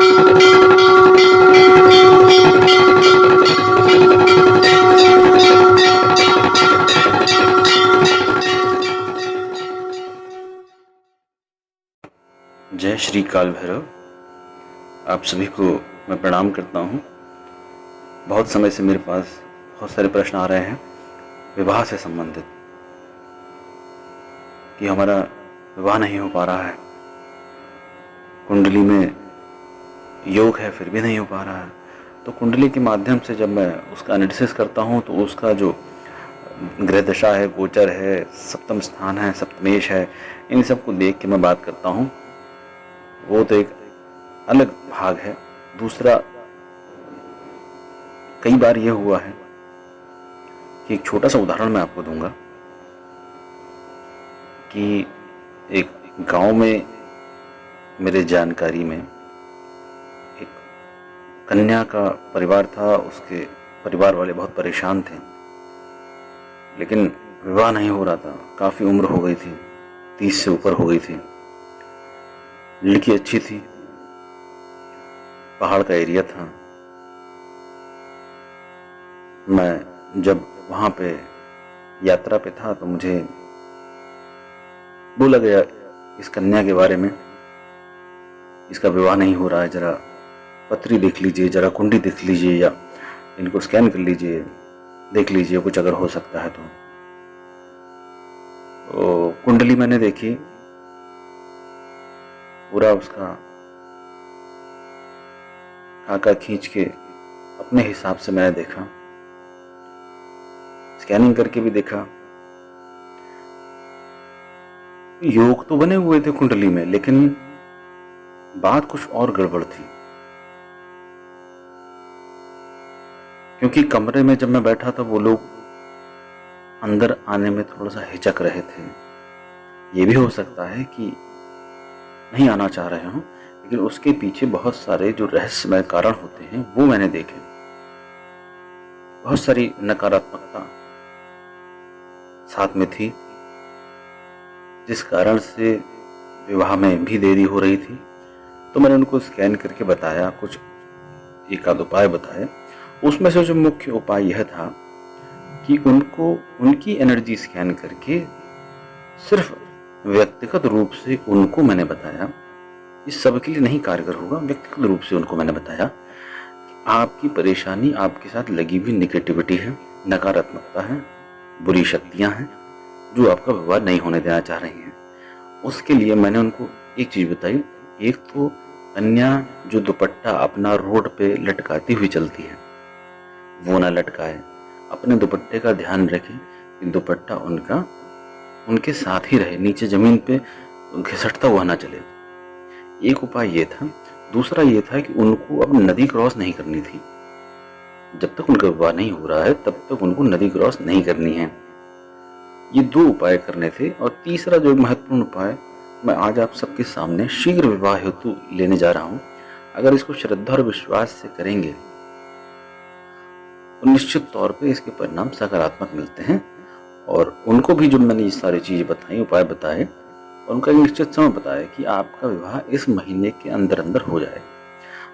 जय श्री काल भैरव। आप सभी को मैं प्रणाम करता हूँ। बहुत समय से मेरे पास बहुत सारे प्रश्न आ रहे हैं विवाह से संबंधित, कि हमारा विवाह नहीं हो पा रहा है, कुंडली में योग है फिर भी नहीं हो पा रहा है। तो कुंडली के माध्यम से जब मैं उसका एनालिसिस करता हूँ तो उसका जो ग्रह दशा है, गोचर है, सप्तम स्थान है, सप्तमेश है, इन सब को देख के मैं बात करता हूँ। वो तो एक अलग भाग है। दूसरा, कई बार ये हुआ है कि एक छोटा सा उदाहरण मैं आपको दूंगा कि एक गांव में मेरे जानकारी में एक कन्या का परिवार था। उसके परिवार वाले बहुत परेशान थे, लेकिन विवाह नहीं हो रहा था। काफ़ी उम्र हो गई थी, 30 से ऊपर हो गई थी। लड़की अच्छी थी, पहाड़ का एरिया था। मैं जब वहाँ पे यात्रा पे था तो मुझे बोला गया इस कन्या के बारे में, इसका विवाह नहीं हो रहा है, जरा पत्री देख लीजिए, जरा कुंडली देख लीजिए, या इनको स्कैन कर लीजिए, देख लीजिए कुछ अगर हो सकता है तो कुंडली मैंने देखी, पूरा उसका खाका खींच के अपने हिसाब से मैंने देखा, स्कैनिंग करके भी देखा। योग तो बने हुए थे कुंडली में, लेकिन बात कुछ और गड़बड़ थी। क्योंकि कमरे में जब मैं बैठा था वो लोग अंदर आने में थोड़ा सा हिचक रहे थे। ये भी हो सकता है कि नहीं आना चाह रहे हों, लेकिन उसके पीछे बहुत सारे जो रहस्यमय कारण होते हैं वो मैंने देखे। बहुत सारी नकारात्मकता साथ में थी, जिस कारण से विवाह में भी देरी हो रही थी। तो मैंने उनको स्कैन करके बताया, कुछ एक आध उपाय बताए। उसमें से जो मुख्य उपाय यह था कि उनको उनकी एनर्जी स्कैन करके सिर्फ व्यक्तिगत रूप से उनको मैंने बताया, इस सब के लिए नहीं कारगर होगा, व्यक्तिगत रूप से उनको मैंने बताया कि आपकी परेशानी आपके साथ लगी हुई निगेटिविटी है, नकारात्मकता है, बुरी शक्तियां हैं जो आपका विवाह नहीं होने देना चाह रही हैं। उसके लिए मैंने उनको एक चीज बताई। एक तो कन्या जो दुपट्टा अपना रोड पे लटकाती हुई चलती है वो ना लटकाए, अपने दुपट्टे का ध्यान रखें कि दुपट्टा उनका उनके साथ ही रहे, नीचे जमीन पे घिसटता हुआ ना चले। एक उपाय ये था। दूसरा ये था कि उनको अब नदी क्रॉस नहीं करनी थी। जब तक उनका विवाह नहीं हो रहा है तब तक उनको नदी क्रॉस नहीं करनी है। ये 2 उपाय करने थे। और तीसरा जो महत्वपूर्ण उपाय मैं आज आप सबके सामने शीघ्र विवाह हेतु लेने जा रहा हूं, अगर इसको श्रद्धा और विश्वास से करेंगे तो निश्चित तौर पे इसके परिणाम सकारात्मक मिलते हैं। और उनको भी जो मैंने ये सारी चीजें बताई, उपाय बताए, उनका एक निश्चित समय बताया कि आपका विवाह इस महीने के अंदर अंदर हो जाए।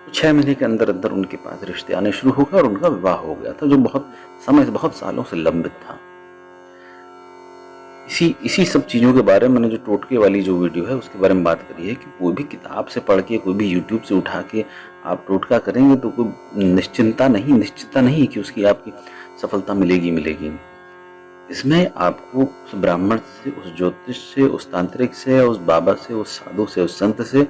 तो 6 महीने के अंदर अंदर उनके पास रिश्ते आने शुरू हो गए और उनका विवाह हो गया था, जो बहुत समय से, बहुत सालों से लंबित था। इसी सब चीज़ों के बारे में मैंने जो टोटके वाली जो वीडियो है उसके बारे में बात करी है कि कोई भी किताब से पढ़ के, कोई भी यूट्यूब से उठा के आप टोटका करेंगे तो कोई निश्चिंतता नहीं कि उसकी आपकी सफलता मिलेगी। इसमें आपको उस ब्राह्मण से, उस ज्योतिष से, उस तांत्रिक से, उस बाबा से, उस साधु से, उस संत से,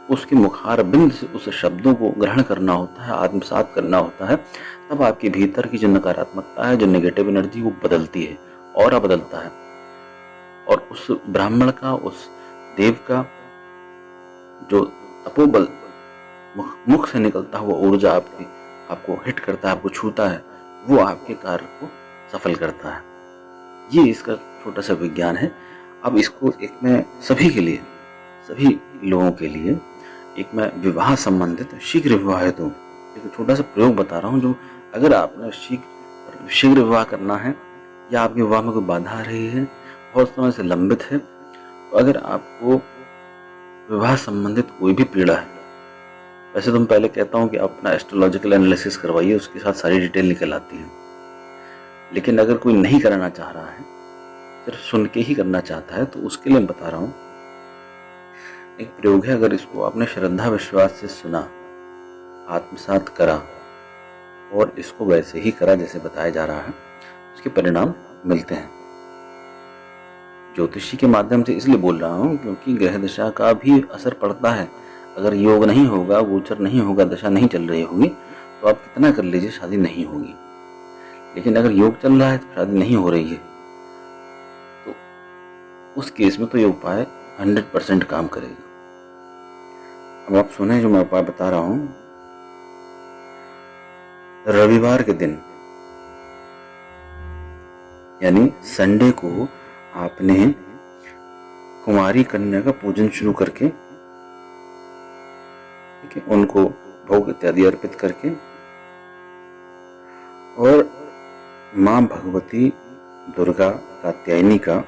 उसके मुखार बिंद से उस शब्दों को ग्रहण करना होता है, आत्मसात करना होता है। तब आपके भीतर की जो नकारात्मकता है, जो नेगेटिव एनर्जी, वो बदलती है, ऑरा बदलता है। और उस ब्राह्मण का, उस देव का जो तपोबल मुख से निकलता हुआ ऊर्जा आपको हिट करता है, आपको छूता है, वो आपके कार्य को सफल करता है। ये इसका छोटा सा विज्ञान है। अब इसको एक मैं सभी के लिए, सभी लोगों के लिए एक मैं विवाह संबंधित शीघ्र विवाह है तो एक छोटा सा प्रयोग बता रहा हूँ, जो अगर आपने शीघ्र विवाह करना है या आपके विवाह में कोई बाधा आ रही है, बहुत समय से लंबित है, तो अगर आपको विवाह संबंधित कोई भी पीड़ा है वैसे तो मैं पहले कहता हूँ कि आप अपना एस्ट्रोलॉजिकल एनालिसिस करवाइए, उसके साथ सारी डिटेल निकल आती है। लेकिन अगर कोई नहीं कराना चाह रहा है, सिर्फ सुन के ही करना चाहता है, तो उसके लिए मैं बता रहा हूँ एक प्रयोग है। अगर इसको आपने श्रद्धा विश्वास से सुना, आत्मसात करा और इसको वैसे ही करा जैसे बताया जा रहा है, उसके परिणाम मिलते हैं। ज्योतिषी के माध्यम से इसलिए बोल रहा हूँ क्योंकि ग्रह दशा का भी असर पड़ता है। अगर योग नहीं होगा, गोचर नहीं होगा, दशा नहीं चल रही होगी, तो आप कितना कर लीजिए शादी नहीं होगी। लेकिन अगर योग चल रहा है तो शादी नहीं हो रही है, तो उस केस में तो ये उपाय 100% काम करेगा। अब आप सुने जो मैं उपाय बता रहा हूं। रविवार के दिन यानी संडे को आपने कुमारी कन्या का पूजन शुरू करके, ठीक है, उनको भोग इत्यादि अर्पित करके और मां भगवती दुर्गा कात्यायनी का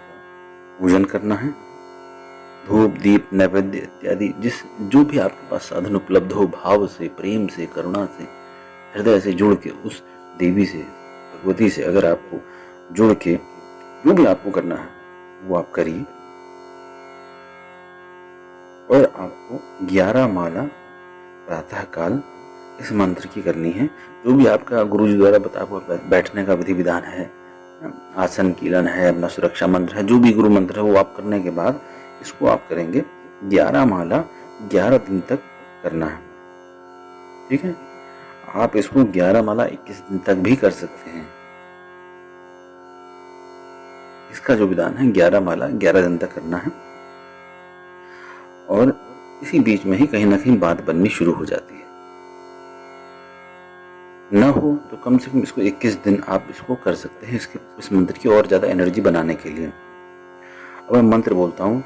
पूजन करना है। धूप दीप नैवेद्य इत्यादि जो भी आपके पास साधन उपलब्ध हो, भाव से, प्रेम से, करुणा से, हृदय से जुड़ के उस देवी से, भगवती से अगर आपको जुड़ के जो भी आपको करना है वो आप करिए। और आपको 11 माला प्रातः काल इस मंत्र की करनी है। जो भी आपका गुरु जी द्वारा बताया हुआ बैठने का विधि विधान है, आसन कीलन है, अपना सुरक्षा मंत्र है, जो भी गुरु मंत्र है वो आप करने के बाद इसको आप करेंगे। 11 माला 11 दिन तक करना है, ठीक है। आप इसको 11 माला 21 दिन तक भी कर सकते हैं। इसका जो विधान है 11 माला 11 दिन तक करना है। और इसी बीच में ही कहीं ना कहीं बात बननी शुरू हो जाती है। न हो तो कम से कम इसको 21 दिन आप इसको कर सकते हैं, इस मंत्र की और ज्यादा एनर्जी बनाने के लिए। अब मैं मंत्र बोलता हूं।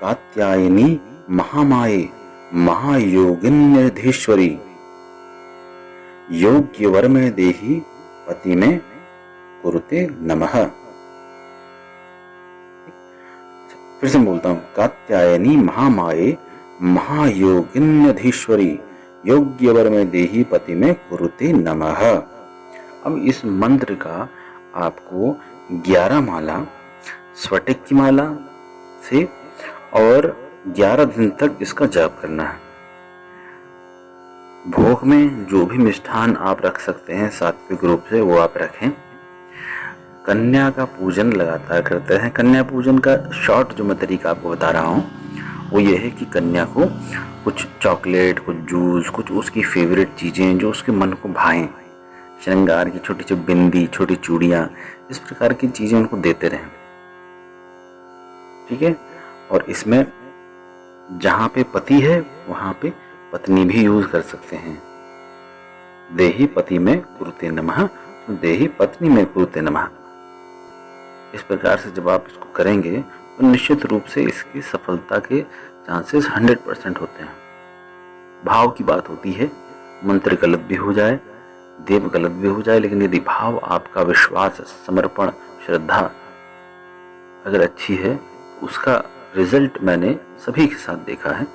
कात्यायनी महामाये महायोगिन्यधीश्वरी योग्य वर में देही पति में कुरुते नमः। फिर से बोलता हूं। कात्यायनी महामाये महायोगिन्यधीश्वरी योग्य वर में देही पति में कुरुते नमः। अब इस मंत्र का आपको 11 माला स्फटिक की माला से और 11 दिन तक इसका जाप करना है। भोग में जो भी मिष्ठान आप रख सकते हैं सात्विक रूप से वो आप रखें। कन्या का पूजन लगातार करते हैं। कन्या पूजन का शॉर्ट जो मैं तरीका आपको बता रहा हूँ वो ये है कि कन्या को कुछ चॉकलेट, कुछ जूस, कुछ उसकी फेवरेट चीज़ें जो उसके मन को भाएं, श्रृंगार की छोटी छोटी बिंदी, छोटी चूड़ियाँ, इस प्रकार की चीज़ें उनको देते रहें, ठीक है। और इसमें जहाँ पे पति है वहाँ पे पत्नी भी यूज कर सकते हैं। देही पति में कुरुते नमः, तो देही पत्नी में कुरुते नमः। इस प्रकार से जब आप इसको करेंगे तो निश्चित रूप से इसकी सफलता के चांसेस 100% होते हैं। भाव की बात होती है, मंत्र गलत भी हो जाए, देव गलत भी हो जाए, लेकिन यदि भाव आपका, विश्वास, समर्पण, श्रद्धा अगर अच्छी है, उसका रिजल्ट मैंने सभी के साथ देखा है।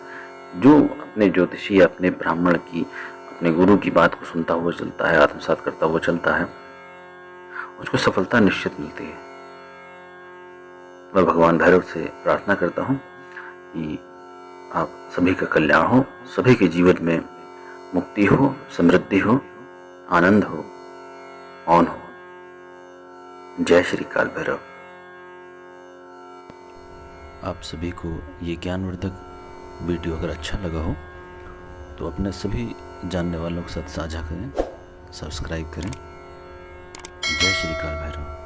जो अपने ज्योतिषी, अपने ब्राह्मण की, अपने गुरु की बात को सुनता हुआ चलता है, आत्मसात करता हुआ चलता है, उसको सफलता निश्चित मिलती है। मैं भगवान भैरव से प्रार्थना करता हूँ कि आप सभी का कल्याण हो, सभी के जीवन में मुक्ति हो, समृद्धि हो, आनंद हो, मौन हो। जय श्री काल भैरव। आप सभी को ये ज्ञानवर्धक वीडियो अगर अच्छा लगा हो तो अपने सभी जानने वालों के साथ साझा करें, सब्सक्राइब करें। जय श्री काल भैरव।